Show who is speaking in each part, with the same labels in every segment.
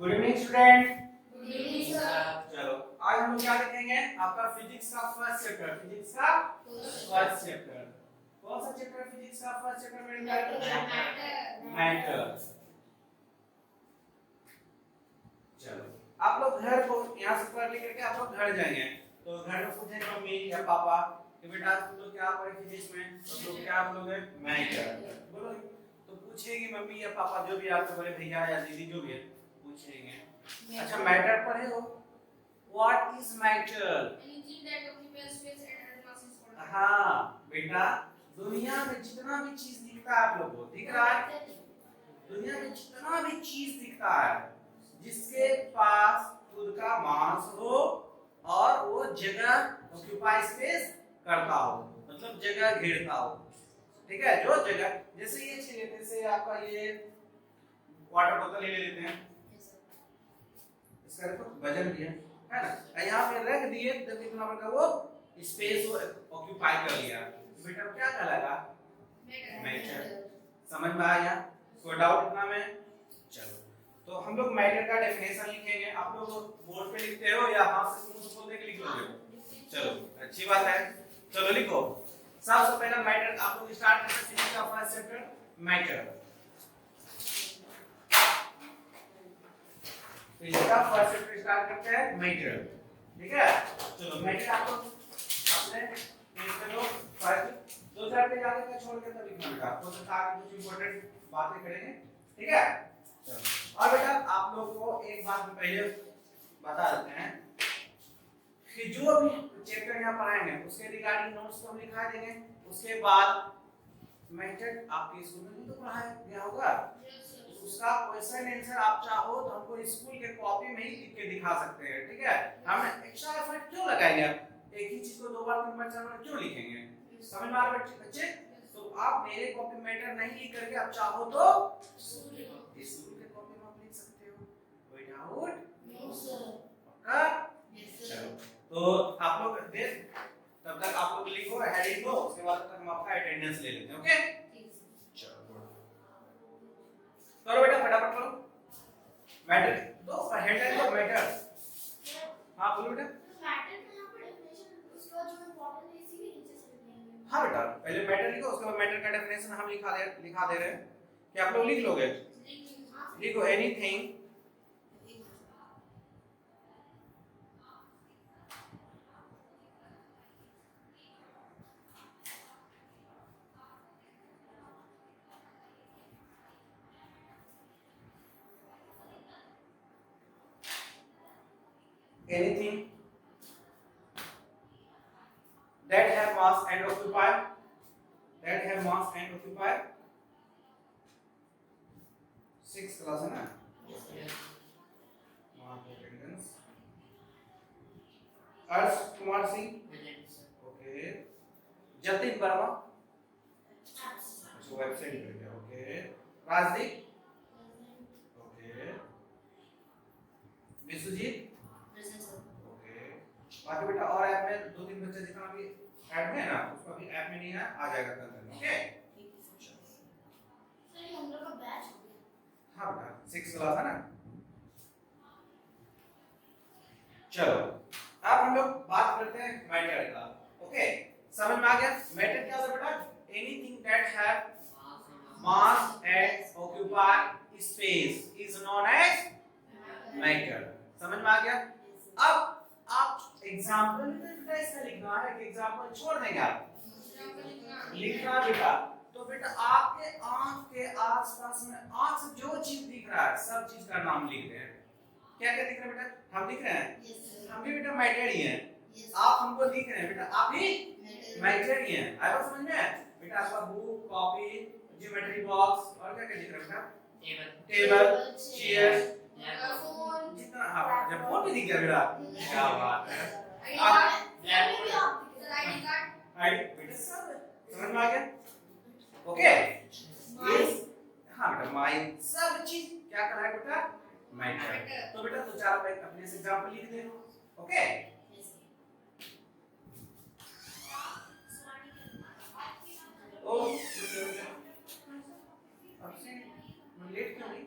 Speaker 1: Good evening student.
Speaker 2: Good evening sir.
Speaker 1: चलो आज हम लोग क्या देखेंगे, आपका फिजिक्स का फर्स्ट चैप्टर, फिजिक्स का फर्स्ट चैप्टर। कौन सा चैप्टर फिजिक्स का फर्स्ट चैप्टर में मैटर। चलो आप लोग घर को यहाँ से पढ़ लिख करके आप लोग घर जाएंगे तो घर में पूछेंगे मम्मी या पापा कि बेटा तुम लोग क्या पढ़े फिजिक्स में, तो लोग क्या बोलोगे मैटर बोलोगे। तो पूछेंगे मम्मी या पापा जो भी आपके बड़े भैया या दीदी जो भी है पूछेंगे अच्छा मैटर पढ़े हो, व्हाट इज मैटर। हाँ बेटा, दुनिया में जितना भी चीज दिखता है आप लोगों को दिख रहा है, दुनिया में जितना भी चीज दिखता है जिसके पास खुद का मास हो और वो जगह ऑक्यूपाई स्पेस करता हो, मतलब जगह घेरता हो, ठीक है। जो जगह जैसे ये चीज लेते से आपका ये वाटर बोतल ले लेते हैं, इसका देखो वजन भी है ना, यहाँ पे रख दिए तो कितना बड़ा वो स्पेस वो ऑक्यूपाई कर लिया, बेटा क्या कहलाएगा मैटर। समझ में आया, कोई डाउट इतना में। चलो तो हम लोग मैटर का डेफिनेशन लिखेंगे, आप लोग बोर्ड पे लिखते हो या हाथ से मुंह से बोलते के लिख लोगे। चलो अच्छी बात है, चलो लिखो। सबसे पहला मैटर आप लोग स्टार्ट करते हैं फिजिक्स का फर्स्ट चैप्टर मैटर। फिजिक्स का फर्स्ट चैप्टर स्टार्ट करते हैं मैटर, ठीक है। चलो मैटर आप लोग अपने पेज पे लो, फर्स्ट दो चार पेज आगे का छोड़ के तब लिखना बेटा, तो आगे कुछ इंपॉर्टेंट बातें करेंगे, ठीक है। चलो और बेटा आप लोग को एक बात पहले बता देते हैं कि जो भी चैप्टर यहाँ पढ़ाएंगे उसके रिगार्डिंग नोट्स तो हम लिखा देंगे, उसके बाद मेथड आपके स्कूल में तो पढ़ाया गया होगा, उसका क्वेश्चन आंसर आप चाहो तो हमको स्कूल के कॉपी में ही लिख के दिखा सकते हैं, ठीक है। हम एक्स्ट्रा एफर्ट क्यों लगाएंगे, एक ही चीज को दो बार तीन बार चार बार क्यों लिखेंगे, समझ में आ रहा है बच्चे। तो आप मेरे कॉपी मैटर नहीं लिख करके आप चाहो तो स्कूल के कॉपी में आप लिख सकते हो, कोई डाउट
Speaker 2: नो सर।
Speaker 1: पक्का।
Speaker 2: Yes sir.
Speaker 1: चलो तो आप लोग देख तब तक आप लोग लिखो हेडिंग को, उसके बाद तक हम आपका अटेंडेंस ले लेते हैं, ओके। चलो करो बेटा फटाफट करो, मैटर दो हेडलाइन दो मैटर। हाँ बोलो बेटा।
Speaker 2: मैटर का यहाँ पर डेफिनेशन उसके बाद जो इंपॉर्टेंट है इसी के नीचे से लिखेंगे।
Speaker 1: हाँ बेटा पहले मैटर लिखो, उसके बाद मैटर का डेफिनेशन हम लिखा दे रहे हैं कि आप लोग लिख लोगे। लिखो anything anything that have mass and occupy 6 class है ना। अटेंडेंस अर्श कुमार सिंह ओके, जतिन वर्मा अच्छा वेबसाइट पे गया ओके, राजदीप ओके, विश्वजीत बाकी बेटा और ऐप में दो तीन बच्चे जितना भी ऐड में है ना उसका भी ऐप में नहीं है, आ जाएगा कल तक, ओके।
Speaker 2: सर ये हम लोग का बैच हो गया।
Speaker 1: हाँ बेटा 6 क्लास है ना। चलो अब हम लोग बात करते हैं मैटर का, ओके। समझ में आ गया मैटर क्या होता है बेटा, anything that have mass and occupy space is known as matter. समझ में आ गया। अब आप एग्जांपल में बेटा इसका लिखना है कि एग्जांपल छोड़ देंगे आप लिखना बेटा। तो बेटा आपके आंख के आसपास में आंख से जो चीज दिख रहा है सब चीज का नाम लिख रहे हैं। क्या क्या दिख रहा है बेटा, हम दिख रहे हैं हम भी बेटा मैटर ही हैं, आप हमको दिख रहे हैं बेटा, आप भी मैटर ही हैं। आया समझ में बेटा, आपका बुक कॉपी ज्योमेट्री बॉक्स और क्या क्या दिख रहा है बेटा, टेबल चेयर जितना। हाँ जब फोन भी दिख गया बेटा क्या बात है, आईडी बेटा सब समझ में आ गया, ओके। हाँ बेटा माइंड सब चीज क्या कर रहा है बेटा मैटर। तो बेटा दो चार अपने से एग्जांपल लिख दे, ओके। ओ अब से लेट क्यों नहीं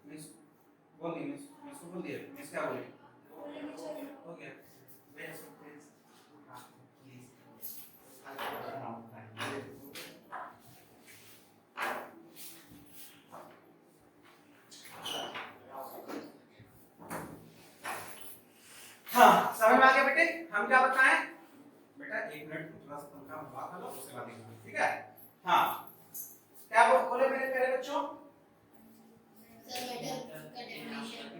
Speaker 1: मिस बोल दी मिस को बोल दिया मिस क्या बोली हो गया वेरी सो प्लीज हां प्लीज हाँ समझ में आ गया बेटे हम क्या बताएं बेटा एक मिनट थोड़ा सा पंखा बंद कर लो उसके बाद देखना ठीक है हाँ क्या बोले मेरे प्यारे बच्चों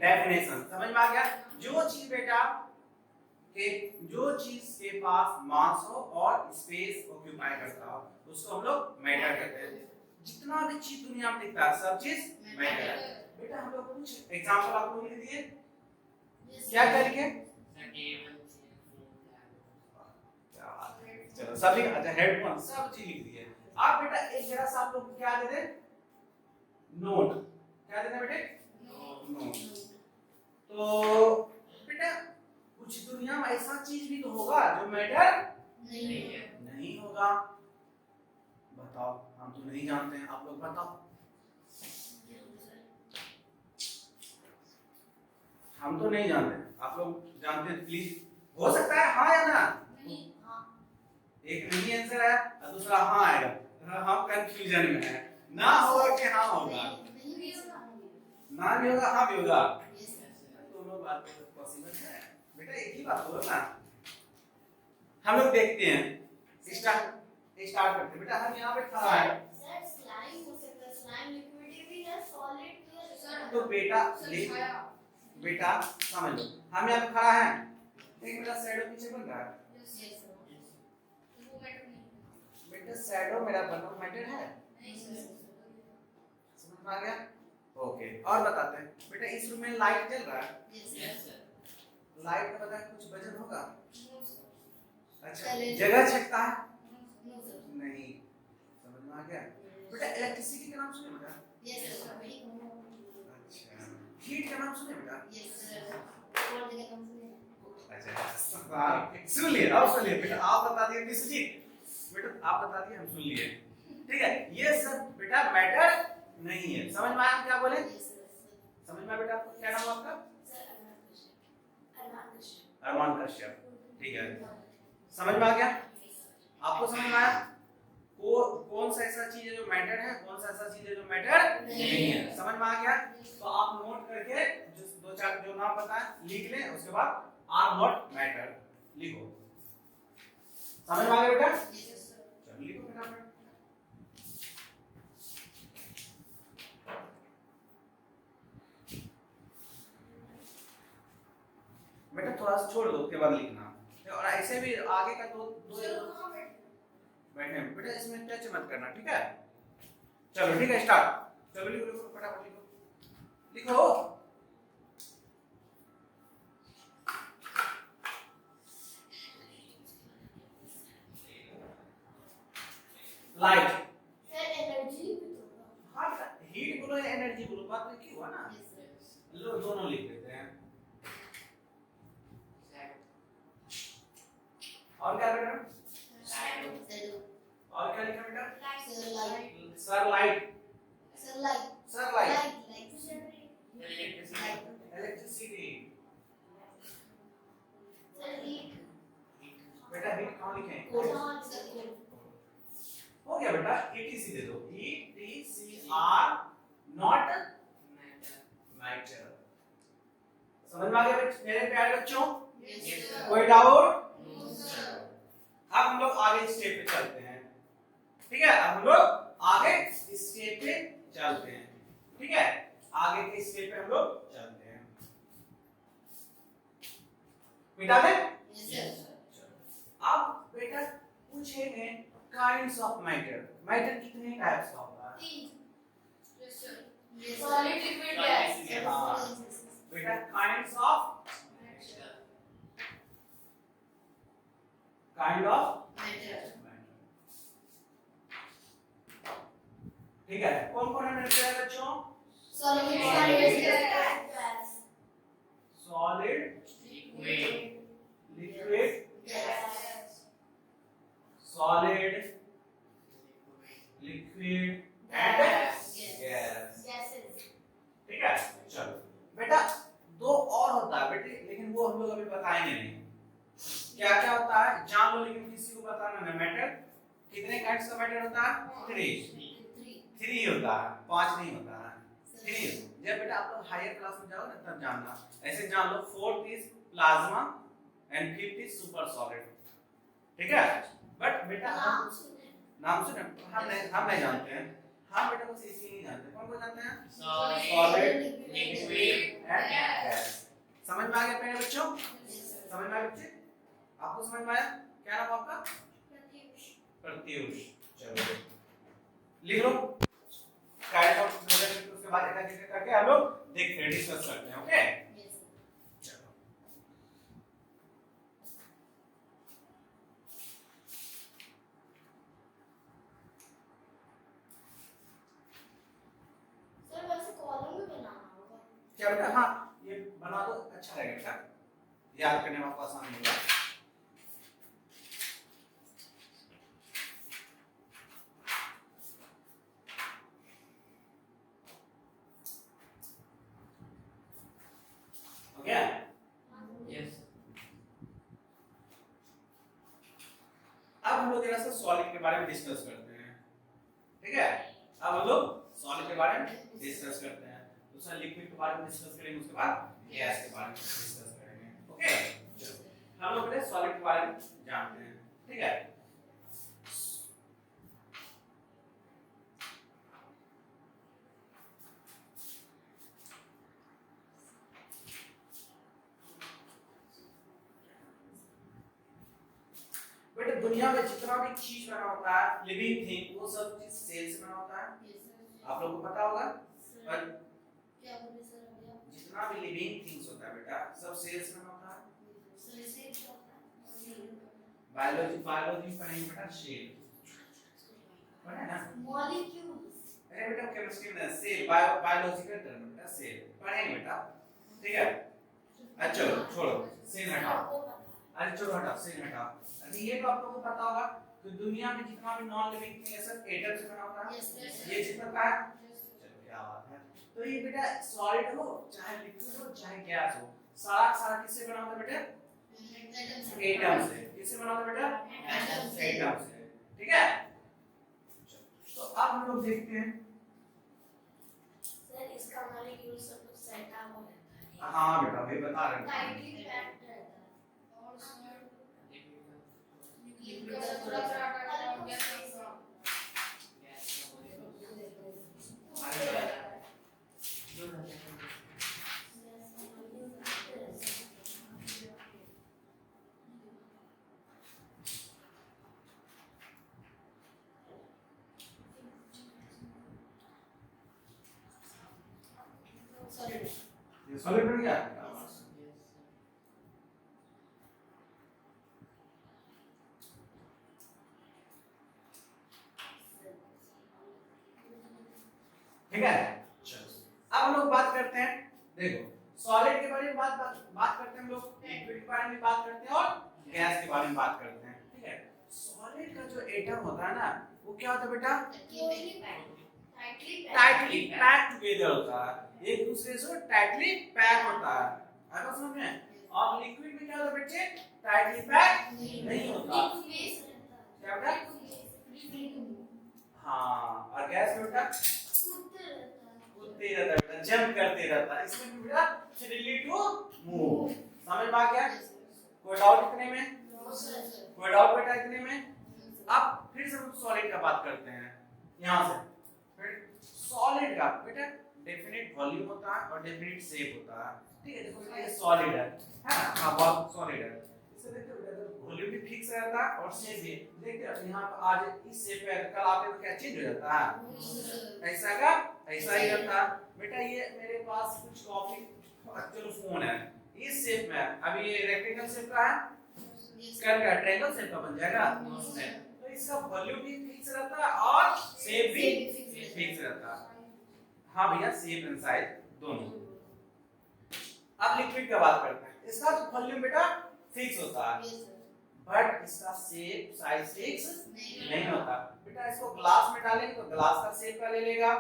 Speaker 1: डेफिनेशन समझ में आ गया जो चीज बेटा के जो चीज के पास मास हो और स्पेस ऑक्यूपाई करता हो उसको हम लोग मैटर कहते हैं जितना भी चीज दुनिया में दिखता है सब चीज मैटर बेटा हम लोग कुछ एग्जांपल आप लोगों ने दिए क्या क्या लिखे चलो सभी अच्छा हेडफोन सब चीज लिख दिए आप बेटा एक जरा सा आप लोग क्या दे दे नोट क्या देना बेटे नोट तो बेटा कुछ दुनिया में ऐसा चीज भी तो होगा जो मैटर नहीं होगा बताओ हम तो नहीं जानते हैं आप लोग बताओ हम तो नहीं जानते आप लोग जानते हैं प्लीज हो सकता है हाँ या ना एक नहीं आंसर है और दूसरा हाँ आएगा हम कंफ्यूजन में है ना होगा कि हाँ होगा ना भी होगा हाँ भी होगा दोनों बात पॉसिबल है बेटा एक ही बात होगा ना हम लोग देखते हैं स्टार्ट करते बेटा हम यहाँ पे खड़ा है
Speaker 2: सर स्लाइम हो सकता है स्लाइम लिक्विड भी है सॉलिड
Speaker 1: तो बेटा समझ लो हम यहाँ पे खड़ा है एक मेरा शैडो पीछे बन रहा है बेटा शैडो मेरा बना मैटर है समझ में आ गया ओके और बताते हैं बेटा इस रूम में लाइट जल रहा है लाइट का पता है कुछ वजन होगा अच्छा जगह छकता है नहीं समझ में आ गया बेटा इलेक्ट्रिसिटी का नाम सुने बेटा अच्छा हीट का नाम सुने बेटा अच्छा सुन लिए अब सुन लिए बेटा आप बता दिए विश्वजीत बेटा आप बता दिए हम सुन लिए ठीक है ये सब बेटा मैटर नहीं है समझ में आया क्या बोले समझ में बेटा आपको क्या नाम आपका अरमान कश्यप ठीक है समझ में आ गया आपको समझ में आया कौन सा ऐसा चीज है जो मैटर है कौन सा ऐसा चीज है जो मैटर नहीं है समझ में आ गया तो आप नोट करके जो दो चार जो नाम बताएं लिख लें उसके बाद आर नॉट मैटर लिखो समझ में आ गया बेटा चलो लिखो फटाफट बेटा थोड़ा सा छोड़ दो उसके बाद लिखना और ऐसे भी आगे का दो बैठने बेटा इसमें टच मत करना ठीक है चलो ठीक है स्टार्ट चलो लिखो लिखो फटाफट लिखो लिखो लाइट
Speaker 2: सर एनर्जी
Speaker 1: हाँ हीट बोलो या एनर्जी बोलो बात में क्यों हुआ ना लो दोनों लिख देते हैं और क्या बेटा और क्या लिखा बेटा सर लाइट इलेक्ट्रिसिटी बेटा हीट कहाँ लिखे हो गया बेटा ETC दे दो ETCR नॉट मैटर समझ में आ गया मेरे प्यारे बच्चों कोई डाउट अब हम लोग आगे स्टेप पे चलते हैं ठीक है अब हम लोग आगे स्टेप पे चलते हैं ठीक है आगे के स्टेप पे हम लोग चलते हैं मिटा दें अब बेटा पूछेंगे काइंड्स ऑफ मैटर मैटर कितने टाइप्स का होता है
Speaker 2: सॉलिड लिक्विड गैस
Speaker 1: बेटा काइंड्स ऑफ काइंड ऑफ ठीक है कौन-कौन है मेरे प्यारे बच्चों solid liquid solid liquid and क्या क्या होता है जान लो, लेकिन किसी को बताना है। मैटर कितने काइंड्स का मैटर होता है? 3 होता है, 5 नहीं होता है, 3। जब बेटा आप लोग हायर क्लास में जाओ ना तब जानना। ऐसे जान लो 4th is plasma and 5th is super solid, ठीक है। बट बेटा
Speaker 2: नाम सुने
Speaker 1: नाम सुने हम नहीं जानते हैं। हम बेटा बस इसी नहीं जानते। कौन कौन जानते हैं?
Speaker 2: Solid,
Speaker 1: solid,
Speaker 2: liquid,
Speaker 1: and gas. समझ में आ गया मेरे बच्चों? समझ में आ गया बच्चे? आपको समझ में आया? क्या नाम आपका?
Speaker 2: प्रत्युष।
Speaker 1: प्रत्युष। चलो लिख लो काइंड ऑफ मेजरमेंट, उसके बाद एक एक करके हम लोग देखते हैं, डिस्कस करते हैं। ओके चलो
Speaker 2: सर वैसे कॉलम भी बनाना होगा।
Speaker 1: क्या बेटा? हाँ ये बना दो, अच्छा रहेगा, याद करने में आपको आसान होगा। हो गया? अब हम लोग जरा सा सॉलिड के बारे में डिस्कस करते हैं, ठीक है। अब हम लोग सॉलिड के बारे में डिस्कस करते हैं, दूसरा लिक्विड के बारे में डिस्कस करेंगे, उसके बाद गैस के बारे में डिस्कस करेंगे। ओके चलो हम लोग पहले सॉलिड के बारे में जानते हैं, ठीक है। बेटा दुनिया में जितना भी चीज बना होता है, लिविंग थिंग, वो सब चीज सेल से बना होता है। आप लोगों को पता होगा। और
Speaker 2: क्या बोले सर अभी आप?
Speaker 1: जितना भी लिविंग थिंग्स होता है बेटा, सब सेल से बना होता है।
Speaker 2: सर से क्या होता है?
Speaker 1: बायोलॉजी पढ़ेंगे बेटा, सेल पढ़े ना।
Speaker 2: मॉलिक्यूल्स।
Speaker 1: अरे बेटा केमिस्ट्री में सेल बायोलॉजिकल टर्म बेटा, सेल पढ़ेंगे बेटा, ठीक है। अच्छा छोड़ो सेल हटाओ, अरे छोड़ो हटाओ सेल हटाओ। अभी ये तो आप लोगों को पता होगा कि दुनिया में जितना भी नॉन लिविंग थिंग है सब एटम से बना होता है। ये चीज पता है? चलो क्या बात है। तो ये बेटा सॉलिड हो चाहे लिक्विड हो चाहे गैस हो, सारा किससे बना होता है बेटा? एटम से। किससे बना होता है बेटा? एटम से, ठीक है। तो अब हम लोग देखते हैं।
Speaker 2: सर इसका मॉलिक्यूल सब कुछ सेट अप हो जाता है।
Speaker 1: हाँ बेटा वही बता रहे हैं।
Speaker 2: टाइटली पैक्ड रहता है और सर लिक्विड का थोड़ा सा
Speaker 1: ये सॉलिड बन गया। ठीक है चलो अब हम लोग बात करते हैं। देखो सॉलिड के बारे में बात करते हैं हम लोग, लिक्विड के बारे में बात करते हैं और गैस के बारे में बात करते हैं, ठीक है। सॉलिड का जो एटम होता है ना वो क्या होता है बेटा? टाइटली पैक टुगेदर होता है, एक दूसरे से टाइटली पैक होता है। आगे समझ में? और लिक्विड में क्या होता है बच्चे? टाइटली पैक नहीं होता। क्या बेटा? हाँ और गैस में बेटा कूदते रहता है बेटा, जंप करते रहता है। इसमें बेटा फ्रीली टू मूव। समझ में आ गया? कोई डाउट इतने में? कोई डाउट बेटा इतने में? अब फिर से हम सॉलिड का बात करते हैं यहाँ से। सॉलिड का बेटा डेफिनेट वॉल्यूम होता है और डेफिनेट शेप होता है, ठीक है। देखो ये सॉलिड है ना, हाँ बहुत सॉलिड है। इससे देखते हो बेटा वॉल्यूम भी फिक्स रहता है और शेप भी। देखते हो यहाँ पे आज इस शेप पे कल आते तो क्या चेंज हो जाता है? ऐसा का ऐसा ही रहता है बेटा। ये मेरे पास कुछ कॉपी चलो फोन है इस शेप में, अभी ये रेक्टेंगल शेप का है, कल का ट्रायंगल शेप का बन जाएगा। तो इसका वॉल्यूम भी फिक्स रहता है और शेप भी फिक्स रहता है। हाँ भैया शेप एंड साइज दोनों। अब लिक्विड का बात करते हैं। इसका तो वॉल्यूम बेटा फिक्स होता है बट इसका शेप साइज फिक्स नहीं होता बेटा। इसको ग्लास में डालेंगे तो ग्लास का शेप का ले लेगा,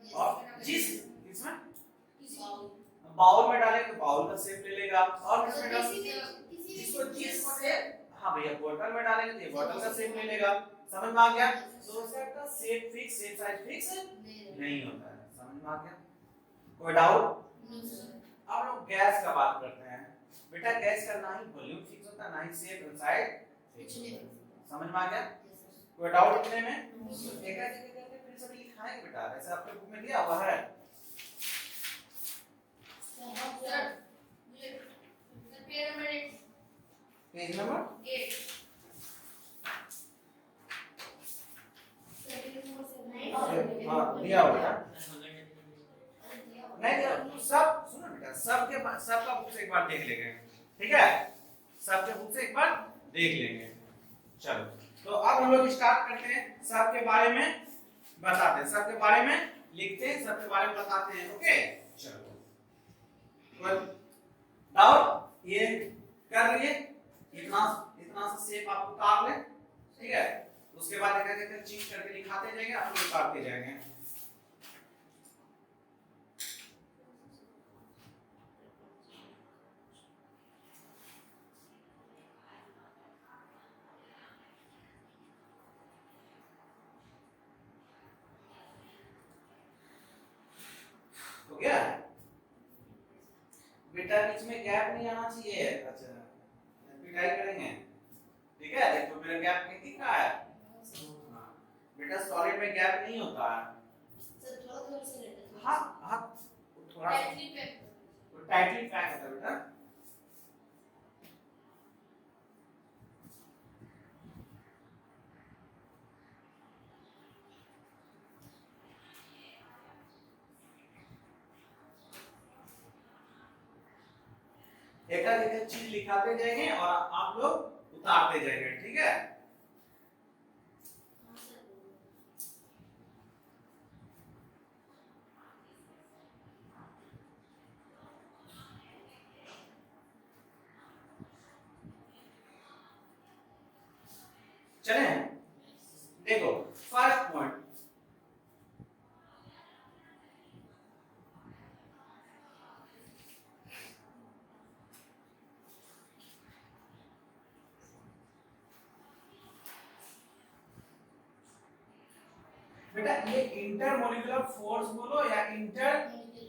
Speaker 1: और जिस इसमें बाउल में डालेंगे तो बाउल का शेप ले लेगा, और किसमें इसको जिससे हाँ भैया बोतल में डालेंगे तो ये बोतल का शेप ले लेगा, समझ में आ गया। तो इसका shape fix, shape size fix नहीं होता है, समझ में आ गया। कोई डाउट? अब लोग गैस का बात करते हैं। बेटा गैस का ना ही वॉल्यूम फिक्स होता है ना ही शेप एंड साइज फिक्स होता है, समझ में आ गया। कोई डाउट इतने में? एक एक करके फिर सभी लिखाएंगे बेटा, ऐसे आपके बुक में दिया हुआ है। पेज नंबर
Speaker 2: 8
Speaker 1: हाँ दिया होगा, नहीं दिया सब सुनो बेटा, सबका बुक से एक बार देख लेंगे, ठीक है, सबके बुक से एक बार देख लेंगे। चलो तो अब हम लोग स्टार्ट करते हैं, सबके बारे में बताते हैं, सबके बारे में लिखते हैं, सबके बारे में बताते हैं। ओके चलो डाउट ये कर रही है, इतना इतना सा शेप आपको काट ले, ठीक है, उसके बाद क्या कहते हैं चेंज करके दिखाते जाएंगे, आप लोग काटते जाएंगे। हो गया बेटा, बीच में गैप नहीं आना चाहिए। अच्छा पिटाई करेंगे, ठीक है, देखो मेरा गैप नहीं दिख रहा है। हाँ बेटा सॉलिड में गैप नहीं होता है,
Speaker 2: सर थोड़ा से लेते हैं।
Speaker 1: हाँ हाँ थोड़ा टाइटली पैक होता है बेटा। एक एक चीज लिखाते जाएंगे और आप लोग उतारते जाएंगे, ठीक है। चले देखो फर्स्ट पॉइंट, बेटा ये इंटरमोलिकुलर फोर्स बोलो या इंटरमोलिकुलर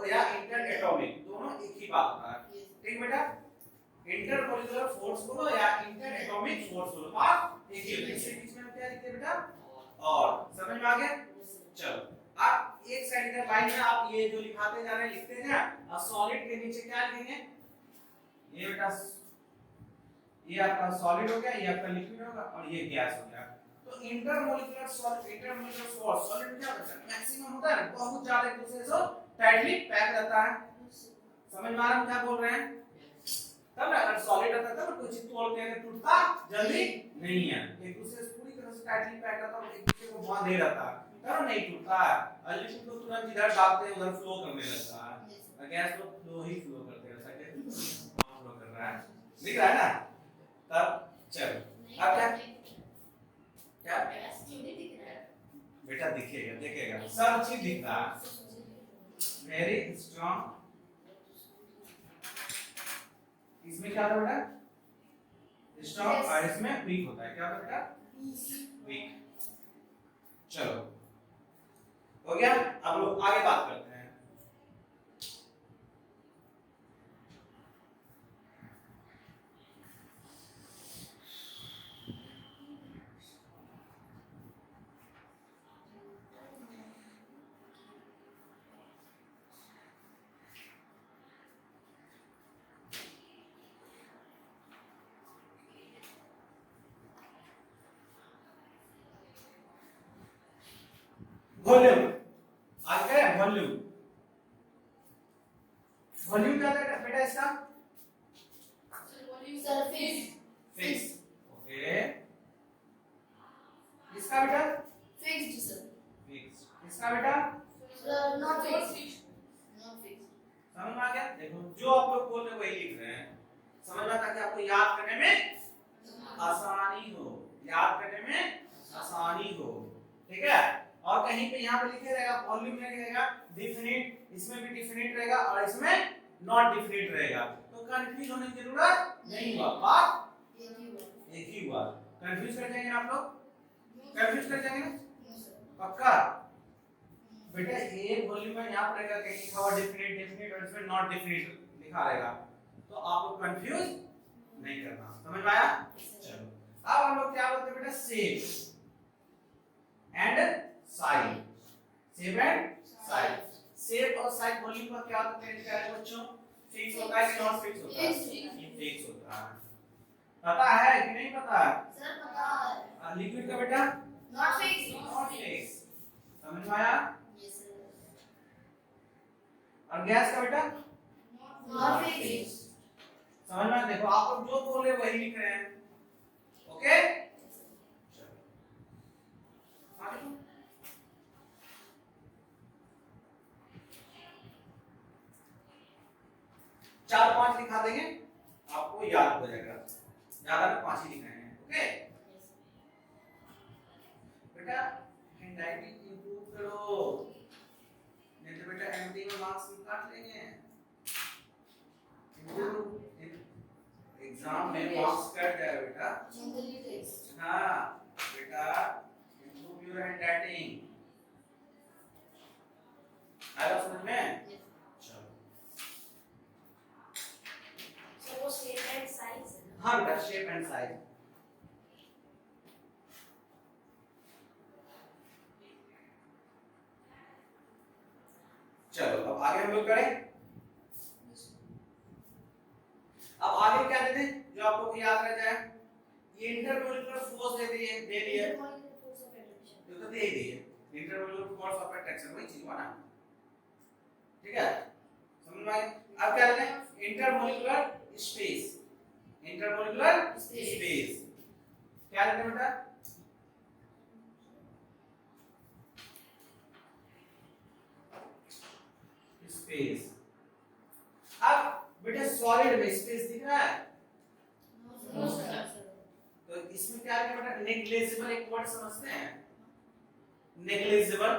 Speaker 1: या इंटर एटॉमिक, दोनों एक ही बात होता है, ठीक बेटा। इंटरमोलिकुलर फोर्स बोलो या इंटर एटॉमिक फोर्स बोलो, बात एक ही होती है। इसके बीच में हम क्या लिखते हैं बेटा, और समझ में आ गया। चलो आप एक साइड इधर लाइन में आप ये जो लिखाते जा रहे हैं लिखते हैं, और सॉलिड के नीचे क्या लिखेंगे, ये बेटा ये आपका सॉलिड हो गया, ये आपका लिक्विड होगा, और ये गैस हो गया। तो इंटरमोलिकुलर फोर्स सॉलिड में क्या होता है, मैक्सिमम होता है, बहुत ज्यादा एक दूसरे से टाइटली पैक रहता है, समझ में आ रहा है क्या बोल रहे हैं। तब अगर सॉलिड रहता तब कोई चीज तोड़ते हैं टूटता जल्दी नहीं है, एक दूसरे से पूरी तरह से टाइटली पैक रहता है, एक दूसरे को बांधे रहता है, तब नहीं टूटता है। और लिक्विड को तुरंत इधर डालते हैं उधर फ्लो करने लगता है, गैस तो फ्लो ही फ्लो करते रहता है, फ्लो कर रहा है, दिख रहा है ना। तब चलो अब क्या बेटा दिखेगा, देखेगा सब चीज दिखता है, वेरी स्ट्रांग। इसमें क्या होता है बेटा, स्ट्रांग, और इसमें वीक होता है, क्या होता है बेटा, वीक। चलो हो गया, अब लोग आगे बात करते हैं। वॉल्यूम आज क्या है, वॉल्यूम। वॉल्यूम क्या होता है बेटा इसका,
Speaker 2: सरफेस
Speaker 1: फिक्स। ओके इसका बेटा
Speaker 2: फिक्स्ड सर,
Speaker 1: फिक्स, इसका बेटा
Speaker 2: नॉट फिक्स्ड,
Speaker 1: समझ में आ गया। देखो जो आप लोग बोल रहे हैं वही लिख रहे हैं, समझ में, ताकि आपको याद करने में आसानी हो, याद करने में आसानी हो, ठीक है। और कहीं पे यहाँ पे लिखे रहेगा वॉल्यूम में लिखेगा डिफिनिट, इसमें भी डिफिनिट रहेगा और इसमें नॉट डिफिनिट रहेगा, तो कंफ्यूज होने की जरूरत नहीं हुआ, बात एक ही हुआ। कंफ्यूज कर जाएंगे ना आप लोग, कंफ्यूज कर जाएंगे ना पक्का। बेटा एक वॉल्यूम में यहाँ पर रहेगा कहीं लिखा हुआ डेफिनेट डेफिनेट और इसमें नॉट डेफिनेट लिखा रहेगा, तो आपको कंफ्यूज नहीं करना, समझ में आया। चलो अब हम लोग क्या बोलते हैं बेटा, shape and size, shape and size. Shape और साइज वॉल्यूम का क्या होता है बच्चों, फिक्स होता है कि नॉन फिक्स होता है, फिक्स होता है, पता है कि नहीं पता
Speaker 2: सर पता है।
Speaker 1: लिक्विड का बेटा
Speaker 2: नॉट फिक्स।
Speaker 1: नॉट फिक्स, समझ में आया।
Speaker 2: Yes sir.
Speaker 1: और गैस का बेटा
Speaker 2: नॉट फिक्स।
Speaker 1: समझ में, देखो आप लोग जो बोल रहे हैं वही लिख रहे हैं, ओके। चलो आगे चार पांच लिखा देंगे, आपको याद हो जाएगा, ज्यादा में 5 ही लिखने हैं, ओके। बेटा हैंडराइटिंग इंप्रूव करो, नहीं तो बेटा एमडी में मार्क्स काट लेंगे, एग्जाम में मार्क्स कट जाएगा बेटा।
Speaker 2: Generally test.
Speaker 1: हाँ बेटा इंप्रूव योर हैंडराइटिंग, आया समझ में। चलो
Speaker 2: सर वो शेप एंड साइज।
Speaker 1: हाँ बेटा शेप एंड साइज, चलो अब आगे हम लोग करें। अब आगे क्या देते हैं जो आप लोग को याद रह जाए, ये इंटरमोलिकुलर फोर्स दे दिए तो दे ही दिए, इंटरमोलिकुलर फोर्स ऑफ अट्रैक्शन वही चीज हुआ ना, ठीक है समझ में। अब क्या देते हैं, इंटरमोलिकुलर स्पेस, इंटरमोलिकुलर स्पेस क्या देते हैं बेटा, स्पेस। अब बेटा सॉलिड में स्पेस दिख रहा है,
Speaker 2: नो सर।
Speaker 1: तो इसमें क्या है बेटा, नेग्लिजिबल एक वर्ड समझते हैं, नेग्लिजिबल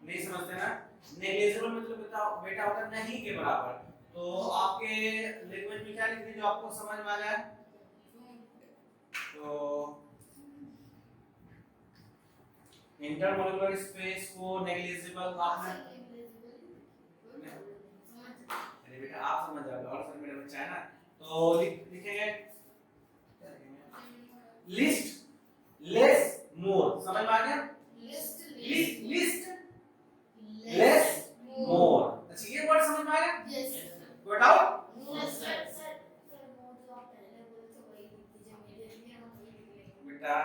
Speaker 1: नहीं समझते ना, नेग्लिजिबल मतलब बेटा होता है नहीं के बराबर, तो आपके लैंग्वेज में क्या लिखते हैं जो आपको समझ में आ जाए, तो इंटरमोलिकुलर स्पेस को नेग्लिजिबल आपने, अरे बेटा आप समझ जाओगे और सर मेरा बच्चा है ना, तो लिखेंगे लिस्ट लेस मोर, समझ में आ गया, लिस्ट लेस मोर, अच्छा ये वर्ड समझ में आ गया।
Speaker 2: यस
Speaker 1: बताओ
Speaker 2: सर। सर मोर जो आप पहले बोले थे वही लिख दीजिए, मेरे लिए हम वही लिख लेंगे
Speaker 1: बेटा,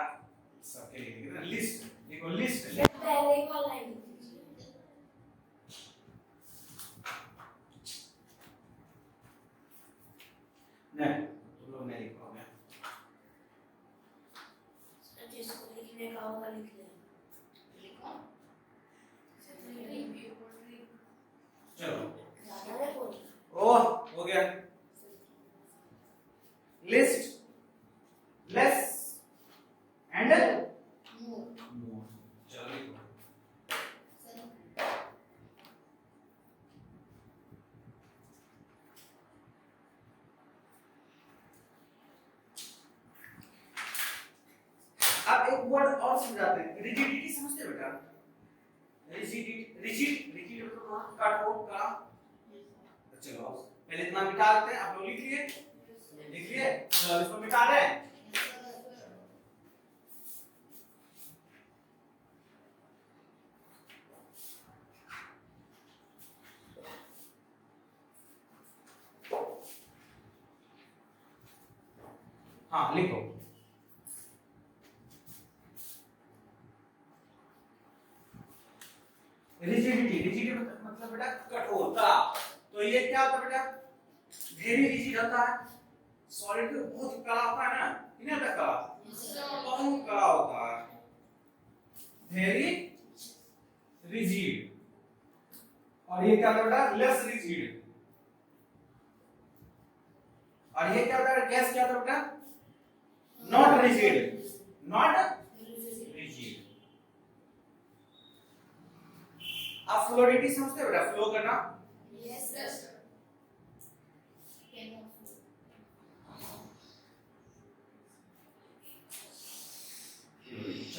Speaker 1: सबके लिए लिखेंगे ना, लिस्ट देखो, लिस्ट
Speaker 2: पहले का लाइन लिख दीजिए।
Speaker 1: नहीं तुम लोग नहीं लिख पाओगे,
Speaker 2: सर जिसको लिखने का होगा लिख ले, लिखो।
Speaker 1: चलो
Speaker 2: ज्यादा नहीं बोल।
Speaker 1: ओ हो गया, लिस्ट लेस एंड
Speaker 2: मोर।
Speaker 1: मोर, चलो लिखो। अब एक वर्ड और समझाते हैं, रिजिडिटी समझते हो बेटा, रिजिड रिजिड मतलब कठोर का, चलो पहले इतना मिटा देते हैं, आप लोग लिख लिए, चलो इसको मिटा दें। हाँ लिखो, रिजिडिटी मतलब बेटा कठोरता, तो ये क्या होता है बेटा, वेरी रिजिड होता है, सॉलिड तो बहुत कड़ा होता है ना, कितना होता है कड़ा, बहुत कड़ा होता है, वेरी रिजिड, और ये क्या होता है बेटा, लेस रिजिड, और ये क्या होता है, गैस क्या होता है बेटा, नॉट रिजिड, नॉट रिजिड। आप फ्लोरिटी समझते हो बेटा, फ्लो करना,
Speaker 2: यस सर।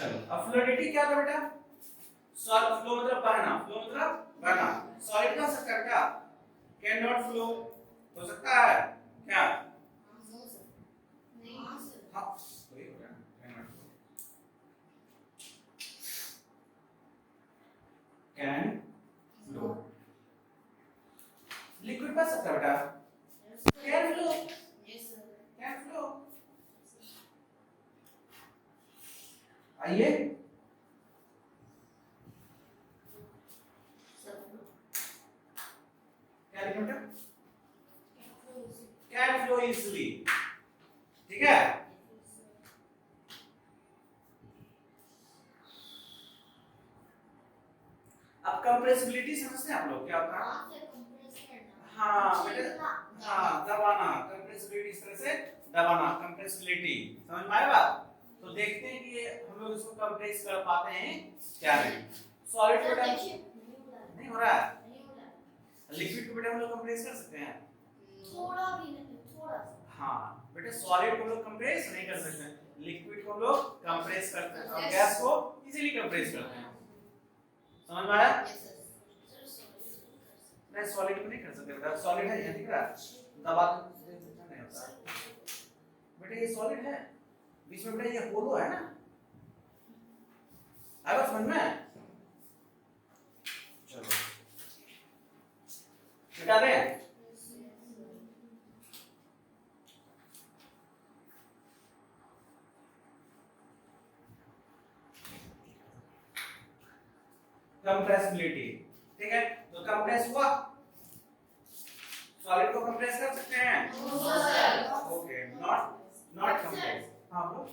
Speaker 1: चलो अब फ्लूइडिटी क्या था बेटा? सॉलिड फ्लो मतलब बहना, फ्लो मतलब बहना। सॉलिड का सकता है क्या? कैन नॉट फ्लो, हो सकता है क्या?
Speaker 2: नो सर, नहीं सर,
Speaker 1: हाँ वही हो गया, can not flow, can flow. Liquid बह सकता है बेटा, can flow,
Speaker 2: yes sir,
Speaker 1: can flow. आइए
Speaker 2: सर,
Speaker 1: क्या लिखा बेटा? कैन फ्लो इजीली, ठीक है। अब कंप्रेसिबिलिटी समझते हैं आप लोग क्या होता है?
Speaker 2: हाँ सर, कंप्रेस करना,
Speaker 1: हाँ बेटा, हाँ दबाना, कंप्रेसिबिलिटी इस तरह से दबाना, कंप्रेसिबिलिटी समझ में आया बात? तो देखते हैं कि हम लोग इसको कंप्रेस कर पाते हैं क्या नहीं। सॉलिड को बेटा नहीं हो रहा है,
Speaker 2: नहीं हो रहा,
Speaker 1: लिक्विड को बेटा हम लोग कंप्रेस कर सकते हैं?
Speaker 2: थोड़ा भी नहीं, थोड़ा सा,
Speaker 1: हाँ बेटा, सॉलिड को हम लोग कंप्रेस नहीं कर सकते, लिक्विड को हम लोग कंप्रेस करते हैं और गैस को इजीली कंप्रेस करते हैं। समझ में आया?
Speaker 2: यस सर,
Speaker 1: नहीं सॉलिड को नहीं कर सकते बेटा, सॉलिड है, ये दिख रहा है, दबा के नहीं होता बेटा, ये सॉलिड है, बीच में बेटा ये होलो है ना, आया समझ में? चलो मिटा दें। कंप्रेसिबिलिटी, ठीक है, तो कंप्रेस हुआ, सॉलिड को कंप्रेस कर सकते हैं? Okay, not compress. हाँ बोलो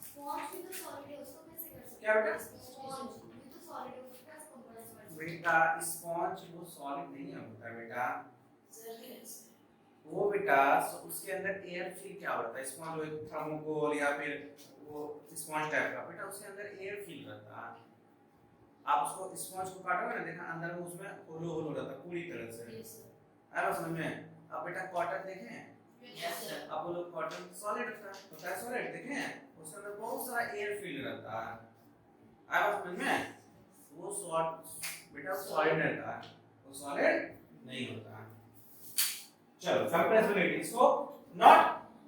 Speaker 2: स्पॉन्ज भी तो सॉलिड है, उसको कैसे कर सकते
Speaker 1: क्या
Speaker 2: हैं?
Speaker 1: बेटा?
Speaker 2: स्पॉन्ज भी तो सॉलिड है, उसको कैसे कंप्रेस कर सकते हैं?
Speaker 1: बेटा स्पॉन्ज वो सॉलिड नहीं होता बेटा,
Speaker 2: सर,
Speaker 1: वो बेटा उसके अंदर एयर फिल क्या होता है, स्पॉन्ज वो थर्मोकोल या फिर वो स्पॉन्ज टाइप का बेटा, उसके अंदर एयर फिल रहता है। आप उसको स्पॉन्ज को काटोगे ना, देखा अंदर में उसमें होलो होलो रहता है पूरी तरह से,
Speaker 2: यस सर,
Speaker 1: आया समझ में? अब बेटा कॉटन देखें,
Speaker 2: यस सर,
Speaker 1: आप बोलो कॉटन सॉलिड होता है सॉलिड, देखें उसके अंदर बहुत सारा एयर फिल रहता है, आया समझ में? वो बेटा सॉलिड रहता है, वो सॉलिड नहीं होता है। चलो कंप्रेसिबिलिटी, इसको नॉट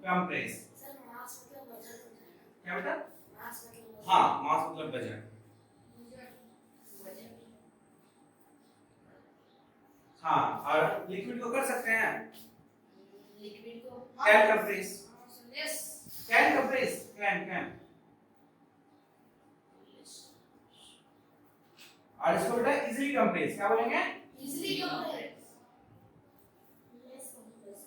Speaker 1: कंप्रेस,
Speaker 2: सर मास मतलब वजन होता है ना?
Speaker 1: क्या बेटा?
Speaker 2: मास मतलब
Speaker 1: हाँ मास मतलब वजन,
Speaker 2: वजन,
Speaker 1: हाँ और लिक्विड को कर सकते हैं,
Speaker 2: लिक्विड को
Speaker 1: can compress,
Speaker 2: yes,
Speaker 1: can compress, can, और इसको बेटा इजीली कंप्रेस, क्या बोलेंगे?
Speaker 2: Easily compress, less compress,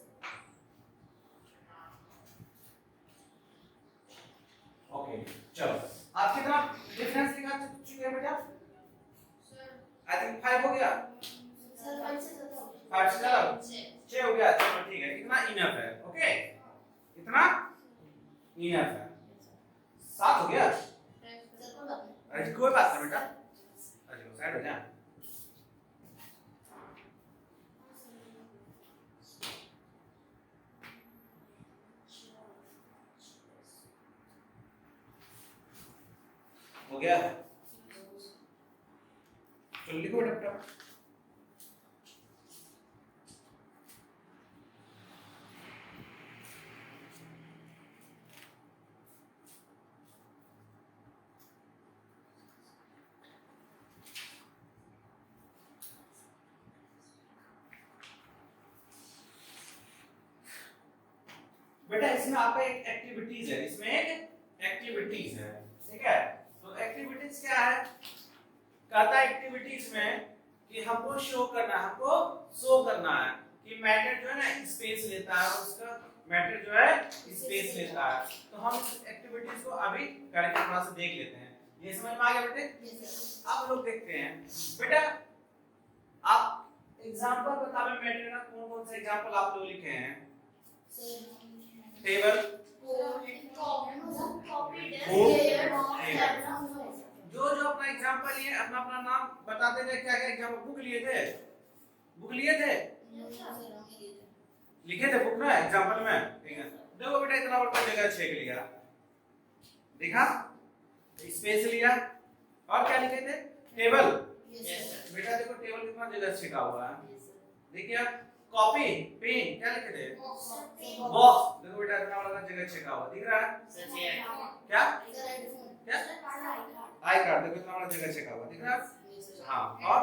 Speaker 1: okay चलो, आप कितना डिफरेंस निकाल चुके हैं बेटा?
Speaker 2: सर,
Speaker 1: आई थिंक 5 हो गया,
Speaker 2: सर 5 से ज्यादा हो
Speaker 1: 5 से ज्यादा,
Speaker 2: 6,
Speaker 1: 6 हो गया, चलो ठीक है, इतना इनफ है, ओके इतना इनफ है, 7 हो गया,
Speaker 2: सर को बात
Speaker 1: अरे कोई बात नहीं बेटा, अच्छा साइड हो जा, हो गया, चलो लिखो बेटा, बेटा इसमें आपका एक एक्टिविटीज है, इसमें एक एक्टिविटीज है, ठीक है, तो एक्टिविटीज क्या है? कहता है एक्टिविटीज में कि हमको शो करना है, हमको शो करना है कि मैटर जो है ना स्पेस लेता है, उसका मैटर जो है स्पेस लेता है, तो हम इस एक्टिविटीज को अभी करके थोड़ा सा देख लेते हैं, ये समझ में आ गया बेटे? आप लोग देखते हैं बेटा, आप एग्जांपल बताओ मैटर का, कौन कौन से एग्जांपल आप लोग लिखे हैं? टेबल, जो जो अपना एग्जांपल लिए अपना अपना नाम बताते थे, क्या क्या एग्जांपल बुक लिए थे, बुक लिए थे, लिखे थे बुक में एग्जांपल में, ठीक है, देखो बेटा इतना बड़ा जगह छेक लिया, देखा स्पेस लिया और क्या लिखे थे टेबल।
Speaker 2: Yes, sir.
Speaker 1: बेटा देखो टेबल कितना जगह छिका हुआ है।
Speaker 2: Yes, sir.
Speaker 1: देखिए आप कॉपी पेन क्या लिखे थे
Speaker 2: Box.
Speaker 1: बॉक्स। देखो बेटा इतना बड़ा जगह छिका हुआ दिख रहा है क्या क्या आई कार्ड देखो इतना बड़ा जगह छिका हुआ दिख रहा है। हाँ और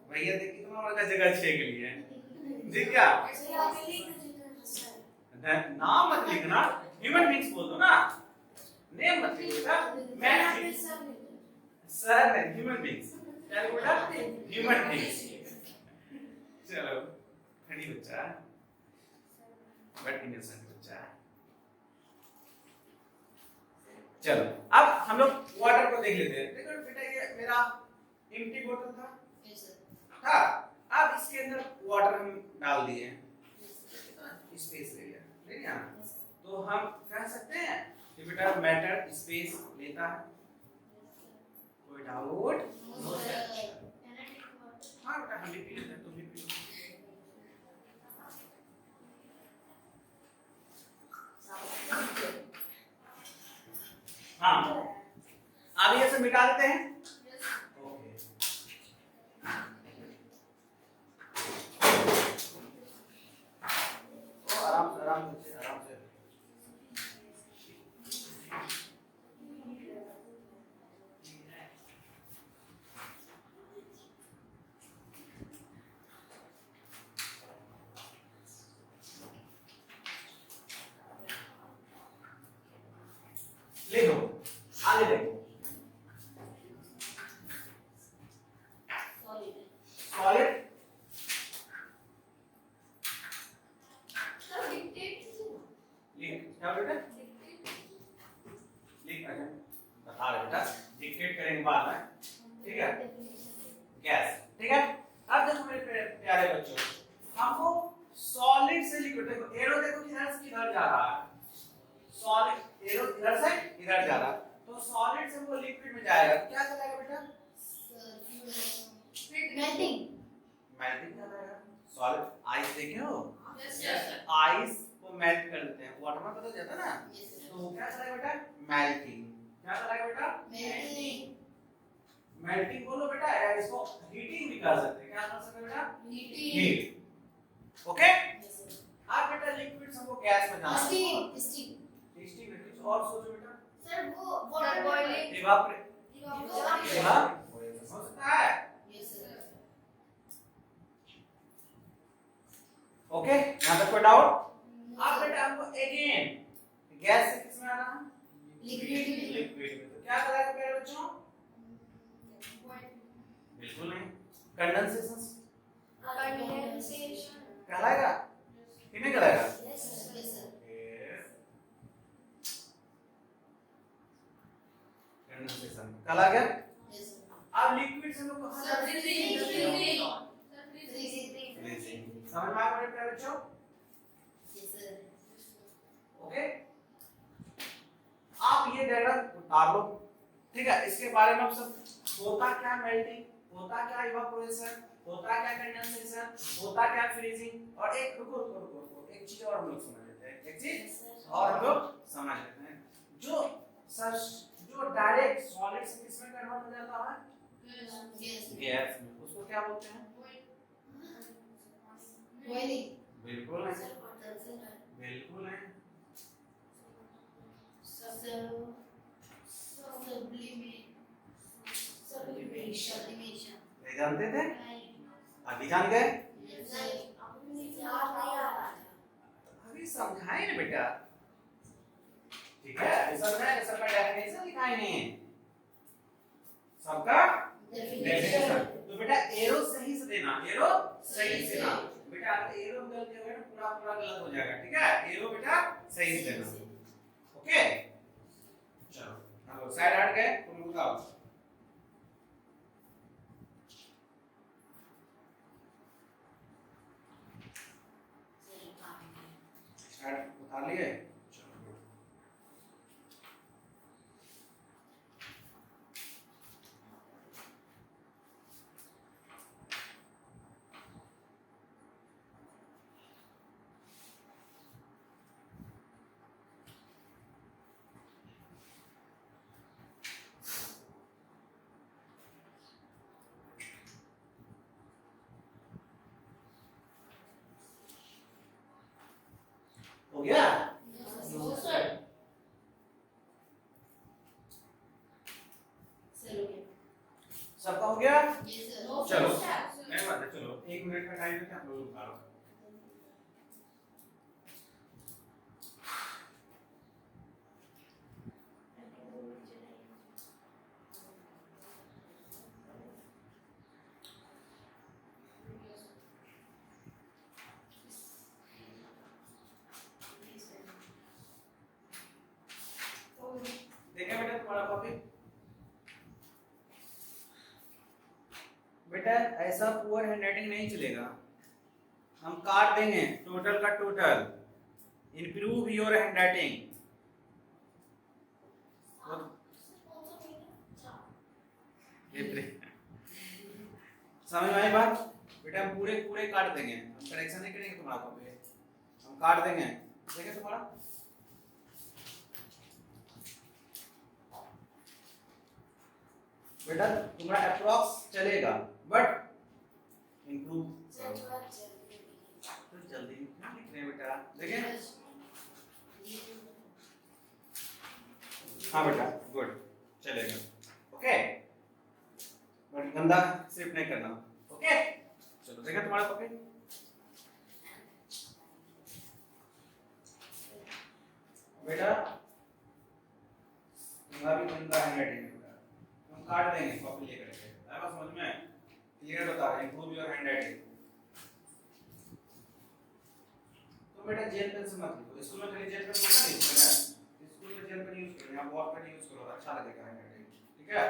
Speaker 1: भैया देखिए कितना बड़ा जगह छेक ली है दिख गया। नाम मत लिखना ह्यूमन बीइंग्स बोल दो ना नेम मत लिखना मैन सर नहीं ह्यूमन बीइंग्स क्या बोला ह्यूमन बीइंग्स। चलो खड़ी बच्चा बट इनोसेंट बच्चा। चलो अब हम लोग वाटर को देख लेते हैं। देखो बेटा ये मेरा एम्प्टी बोतल था अब इसके अंदर वाटर हम डाल दिए स्पेस ले लिया तो हम कह सकते हैं कि बेटा मैटर स्पेस लेता है। कोई डाउट? हाँ बेटा हम भी पी लेते हैं तुम भी पी लो। हाँ अब ये सब मिटा देते हैं। ओके आराम से आराम से आराम से। लिखो आगे देखो सॉलिड लिख क्या बेटा लिख बता रहे बेटा डिक्टेट करेंगे बाद में ठीक है। गैस ठीक है। अब देखो मेरे प्यारे बच्चों हमको सॉलिड से लिक्विड देखो एरो देखो किधर से किधर जा रहा है सॉलिड एरो इधर से इधर जा रहा तो सॉलिड से वो लिक्विड में जाएगा क्या करेगा बेटा
Speaker 2: मेल्टिंग
Speaker 1: क्या करेगा सॉलिड आइस देखे हो आइस को मेल्ट कर देते हैं वाटर में बदल जाता है ना तो वो क्या करेगा बेटा मेल्टिंग क्या करेगा बेटा मेल्टिंग बोलो बेटा या इसको हीटिंग भी कर सकते हैं क्या कर सकते हैं बेटा हीट ओके। अब बेटा लिक्विड हमको गैस में जाना
Speaker 2: स्टीम
Speaker 1: कुछ और सोचो बेटा
Speaker 2: सर वो वाटर बॉइलिंग
Speaker 1: इवापोरेट हो सकता है ओके यहां तक कोई डाउट? अब बेटा हमको अगेन गैस से किस में आना है लिक्विड में तो क्या करेगा प्यारे बच्चों बिल्कुल नहीं कंडेंसेशन कहलाएगा कि नहीं कहलाएगा कंडेंसेशन कहला गया। अब लिक्विड से लोग कहां जाते हैं समझ में आ रहा है प्यारे बच्चों ओके। आप ये डाटा उतार लो ठीक है। इसके बारे में हम सब होता क्या मेल्टिंग होता क्या इवापोरेशन होता क्या कंडेंसेशन होता क्या फ्रीजिंग और एक रुको एक चीज और हम लोग समझ लेते हैं एक चीज और हम लोग समझ लेते हैं जो डायरेक्ट सॉलिड से किसमें कन्वर्ट हो जाता है गैस में उसको क्या बोलते हैं बिल्कुल नहीं नहीं जानते थे अभी जान गए अभी समझाए ना बेटा ठीक है सबका डेफिनेशन लिखाए नहीं सबका डेफिनेशन तो बेटा एरो सही से देना एरो सही से ना बेटा एरो गलत हो गया ना पूरा गलत हो जाएगा ठीक है। एरो बेटा सही से देना ओके। चलो हम लोग साइड हट गए तुम लोग बताओ साइड उतार लिए चलो हो गया?
Speaker 2: No sir. सर हो गया।
Speaker 1: सबका हो गया?
Speaker 2: Yes sir. नो
Speaker 1: चलो
Speaker 2: सर।
Speaker 1: नहीं बात है, चलो 1 मिनट का टाइम है, आप लोग उतारो। देखिए बेटा तुम्हारा कॉपी, बेटा ऐसा पुअर हैंडराइटिंग नहीं चलेगा, हम काट देंगे टोटल का टोटल। Improve your handwriting. समझ में आई बात? बेटा हम पूरे पूरे काट देंगे, हम करेक्शन नहीं करेंगे तुम्हारा कॉपी, हम काट देंगे। देखिए तुम्हारा बेटा तुम्हारा अप्रॉक्स चलेगा बट इंप्रूव तो जल्दी क्यों लिख रहे हैं बेटा? देखिए हाँ बेटा गुड चलेगा, ओके बट गंदा सिर्फ नहीं करना, ओके। चलो देखिए तुम्हारा कॉपी, बेटा तुम्हारा भी गंदा हैंडराइटिंग है बेटा, हम काट देंगे कॉपी लेकर के। आई बात समझ में? क्लियर बता रहे हैं, इंप्रूव योर हैंडराइटिंग। तो बेटा जेल पेन से मत लिखो, स्कूल में कहीं जेल पेन होता नहीं है, स्कूल में जेल पेन यूज करो, यहाँ बॉल पेन यूज करो, अच्छा लगेगा हैंडराइटिंग, ठीक है?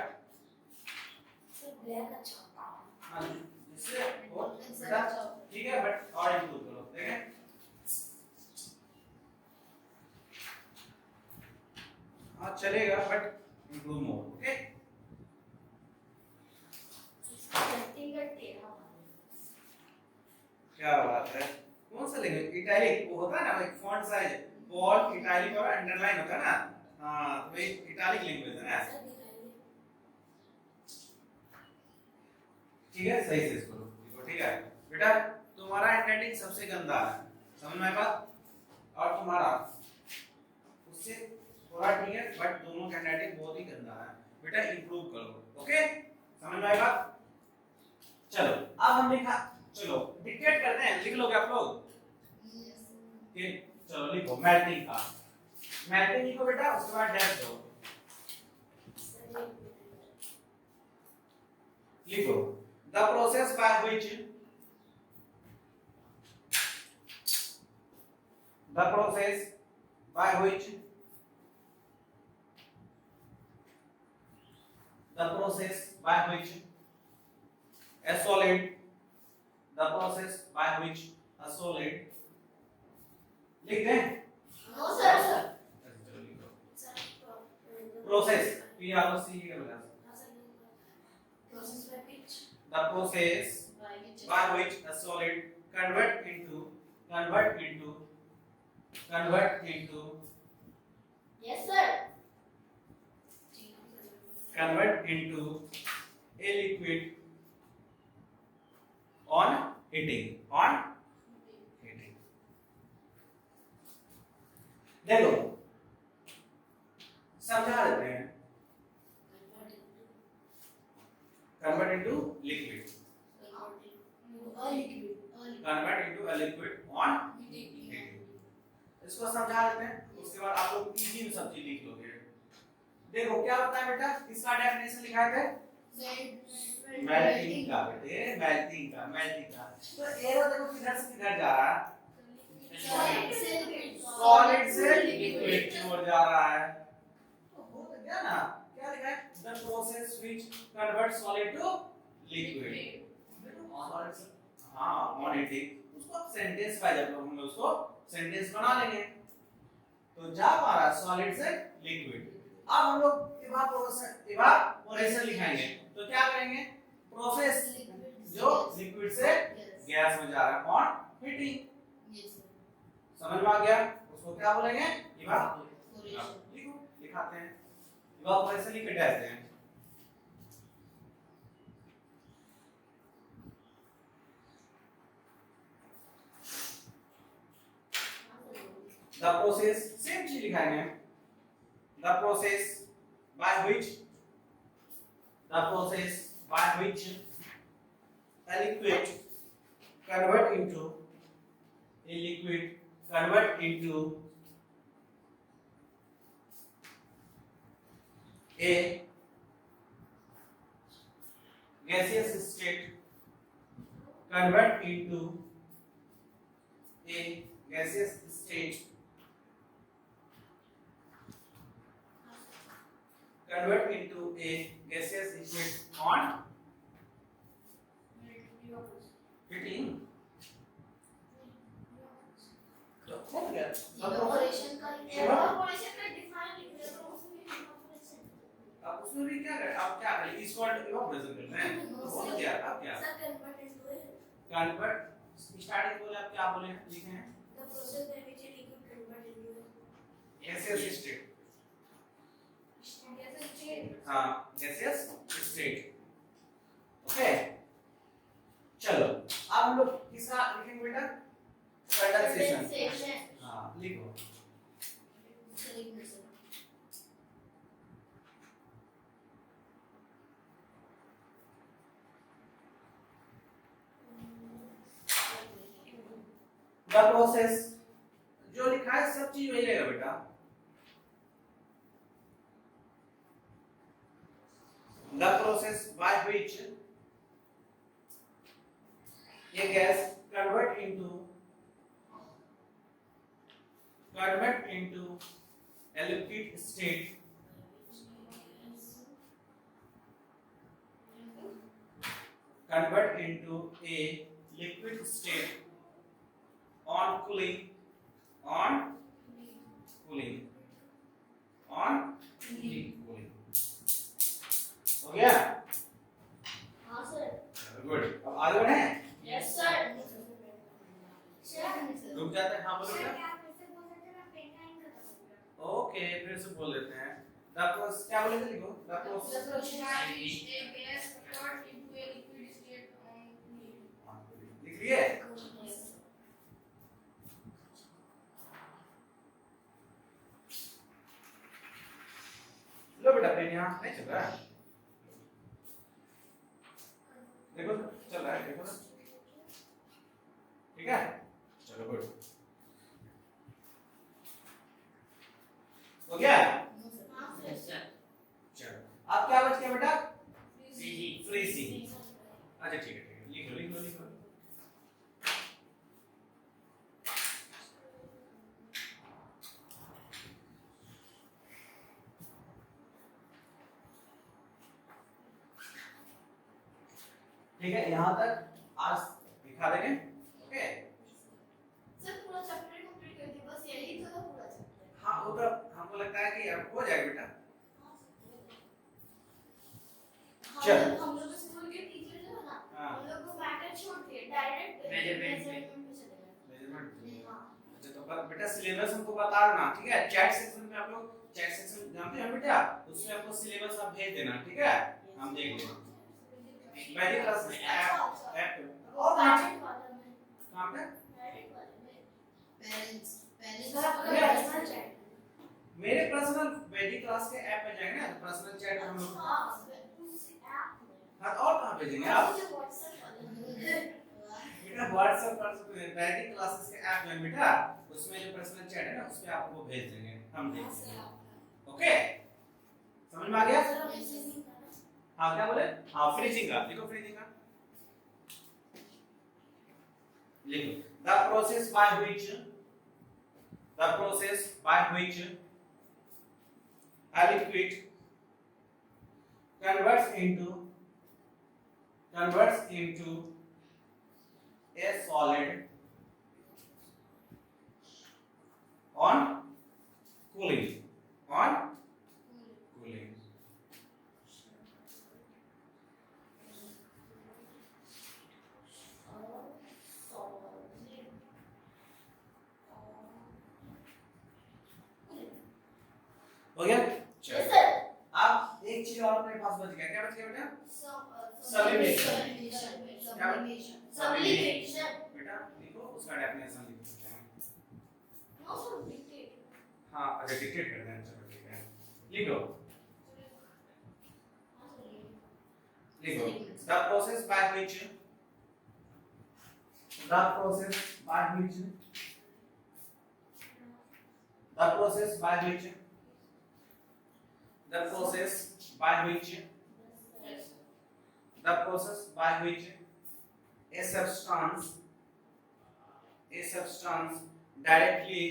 Speaker 2: सर ब्लैक अच्छा।
Speaker 1: हाँ जिससे और बेटा ठीक है बट और इंप्रूव करो, देखें हाँ चलेगा बट इंप्रूव मोर, ओके। क्या बात है, कौन सा लिखे? इटैलिक वो होता है ना, एक फॉन्ट साइज बोल्ड इटैलिक और अंडरलाइन होता है ना, हाँ तो वही इटैलिक लैंग्वेज है ना, ठीक है सही से इसको लिखो, ठीक है बेटा। तुम्हारा हैंडराइटिंग सबसे गंदा है, समझ में आया? और तुम्हारा उससे थोड़ा ठीक है बट दोनों का हैंडराइटिंग बहुत ही गंदा है बेटा, इंप्रूव करो, ओके समझ में आएगा? चलो अब हम लिखा, चलो डिक्टेट करते हैं, लिख लोगे आप लोग? ठीक चलो लिखो मेल्टिंग का, मेल्टिंग लिखो बेटा, उसके बाद डैश दो, लिखो the process by which the process by which the process by which a solid the process by which a solid लिख दें?
Speaker 2: No sir.
Speaker 1: चलो लिखो process, P R O C E का बता,
Speaker 2: process by which
Speaker 1: the process by which a solid convert into
Speaker 2: yes sir.
Speaker 1: convert into a liquid on heating, देखो समझा देते हैं, convert into liquid, convert into a liquid on heating, इसको समझा देते हैं, उसके बाद आप लोग इजी में सब चीज लिख लोगे। देखो क्या होता है बेटा, इसका डेफिनेशन लिखा है मेल्टिंग का, बेटे मेल्टिंग का तो एरो देखो किधर से किधर जा रहा है, सॉलिड से लिक्विड की ओर जा रहा है, तो हो तो गया ना, क्या लिखा है? The process which convert solid to liquid, हाँ ऑन हीटिंग, उसको आप सेंटेंस वाइज हम लोग उसको सेंटेंस बना लेंगे, तो जा पा रहा सॉलिड से लिक्विड। अब हम लोग इवापोरेशन लिखाएंगे, तो क्या करेंगे? प्रोसेस जो लिक्विड से गैस में जा रहा है ऑन हीटिंग, समझ में आ गया? उसको क्या बोलेंगे? इवापोरेशन। लिखो, लिखाते हैं, इवापोरेशन लिख के डालते हैं। द प्रोसेस सेम चीज लिखा है the process by which the process by which a liquid convert into a liquid convert into a gaseous state convert into a gaseous state convert into a gaseous state on heating तो हो गया
Speaker 2: evaporation का define लिख रहे हो उसमें evaporation
Speaker 1: अब उसमें भी क्या करें आप क्या करें इस वर्ड इवेपोरेशन करना है तो हो गया अब क्या
Speaker 2: sir convert into
Speaker 1: convert starting बोले आप क्या बोले लिखे हैं
Speaker 2: the process by which a liquid convert into
Speaker 1: gaseous state
Speaker 2: gaseous state
Speaker 1: हाँ gaseous state ओके चलो अब हम लोग किसका लिखेंगे बेटा कंडेंसेशन हाँ लिखो द प्रोसेस जो लिखा है सब चीज वही रहेगा बेटा the process by which a gas convert into a liquid state convert into a liquid state on cooling हो गया
Speaker 2: हां सर
Speaker 1: गुड अब आगे बढ़े
Speaker 2: यस सर
Speaker 1: रुक जाते हैं हाँ बोलो क्या
Speaker 2: क्या फिर से बोल सकते हैं मैं पेंटाइन खत्म हो
Speaker 1: ओके फिर से बोल देते हैं द प्रोसेस क्या बोले थे लिखो द प्रोसेस लिख लिए लो बेटा पेन यहाँ नहीं चल रहा है देखो चल रहा है देखो ना ठीक है चलो गुड हो गया चलो अब क्या बच गया बेटा फ्रीजिंग अच्छा ठीक है लिख लो ठीक है यहाँ तक आज दिखा देंगे ओके
Speaker 2: सर पूरा चैप्टर कंप्लीट कर दिया बस यही तो था पूरा चैप्टर
Speaker 1: हाँ वो तो हमको लगता है कि अब हो जाएगा बेटा चल
Speaker 2: हम लोग स्कूल के टीचर जो है ना
Speaker 1: हाँ
Speaker 2: हम लोग को मैटर छोड़ दिए डायरेक्ट मेजरमेंट पे चले गए
Speaker 1: मेजरमेंट
Speaker 2: हां
Speaker 1: अच्छा तो बेटा सिलेबस हमको बता देना ठीक है चैट सेक्शन में आप लोग चैट सेक्शन जानते हैं बेटा उसमें आपको सिलेबस आप भेज देना ठीक है हम देख लेंगे पहली क्लास में ऐप और
Speaker 2: पैरेंट वाला में
Speaker 1: कहां पे
Speaker 2: पैरेंट वाले में
Speaker 3: पेरेंट्स
Speaker 2: सर आपका पर्सनल चैट
Speaker 1: मेरे पर्सनल वैदिक क्लास के ऐप पे जाएंगे ना पर्सनल चैट हम लोग
Speaker 2: हां उस ऐप में
Speaker 1: हाँ और कहां भेजेंगे आप
Speaker 2: मुझे व्हाट्सएप वाले
Speaker 1: बेटा व्हाट्सएप पर वैदिक क्लासेस के ऐप में बेटा उसमें जो पर्सनल चैट है ना उस पे आपको भेज देंगे हम देख लेंगे ओके समझ में आ गया हाँ क्या बोले हाँ फ्रीजिंग का लिखो फ्रीजिंग का लिखो the process by which a liquid converts into a solid on cooling हो गया
Speaker 2: यस सर
Speaker 1: अब एक चीज और अपने पास बच गया क्या बच गया बेटा
Speaker 2: सब्लिमेशन
Speaker 1: बेटा लिखो उसका डेफिनेशन लिखो
Speaker 2: नो सर लिखते
Speaker 1: हाँ अच्छा डिक्टेट कर देना, चलो ठीक है, लिखो लिखो। The process by which the process by which the process by which the process by which the process by which a substance directly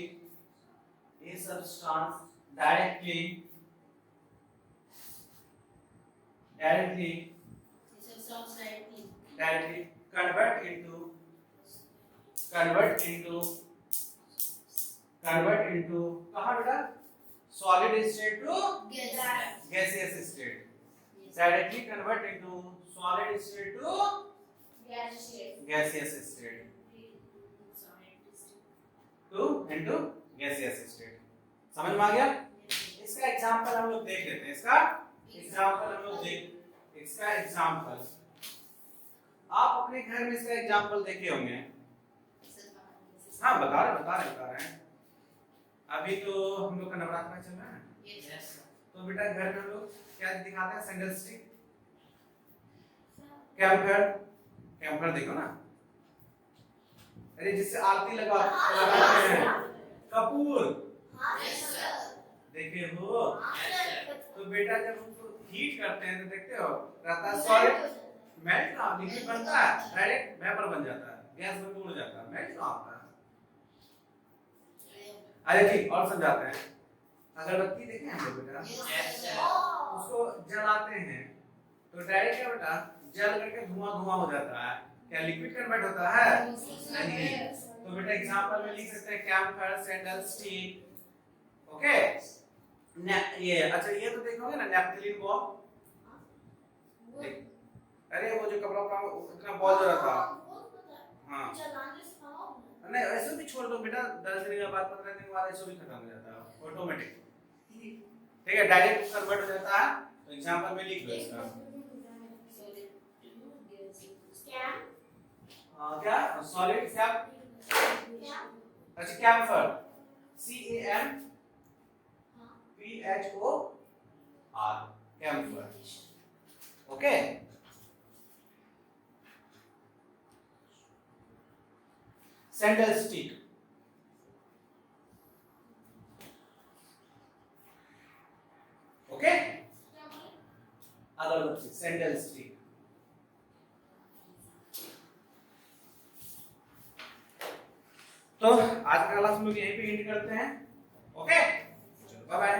Speaker 1: convert into कहाँ बेटा solid state to gaseous state, directly convert into solid state to gaseous state into gaseous state। समझ में आ गया? इसका example हम लोग देख लेते हैं। इसका एग्जांपल आप अपने घर में इसका एग्जांपल देखे होंगे। हाँ बता रहे हैं। अभी तो हम लोग का नवरात्र चल रहा है, तो बेटा घर में हम लोग क्या दिखाते हैं? सैंडल स्टिक, कैम्फर देखो ना, अरे जिससे आरती लगाते हैं, कपूर देखे हो? तो बेटा जब उसको हीट करते हैं तो देखते हो रहता है सॉलिड, मेल्ट ना लिक्विड बनता है, डायरेक्ट वेपर बन जाता है, गैस बन उड़ जाता है, मेल्ट ना होता है। अरे ठीक और समझाते हैं। अगरबत्ती देखे हैं हम बेटा, उसको जलाते हैं तो डायरेक्ट क्या बेटा जल करके धुआं हो जाता है, क्या लिक्विड कन्वर्ट होता है? नहीं। तो बेटा एग्जांपल में लिख सकते हैं कैम्फर, सैंडल स्टिक, ओके। ये अच्छा ये तो देखोगे ना नेपथलीन बॉल, अरे वो जो कपड़ा का इतना बॉल जो रहता है, हाँ नहीं ऐसे भी छोड़ दो बेटा, 10 दिन के बाद 15 दिन के बाद ऐसे भी खत्म हो जाता है ऑटोमेटिक, ठीक है, डायरेक्ट कन्वर्ट हो जाता है। तो एग्जांपल में लिख दो इसका क्या सॉलिड क्या, अच्छा camphor CAMPHOR camphor, okay. Sandal stick, okay. अगरबत्ती सैंडल स्टिक। तो आज का क्लास हम लोग यहीं पे एंड करते हैं, ओके, चलो बाय बाय।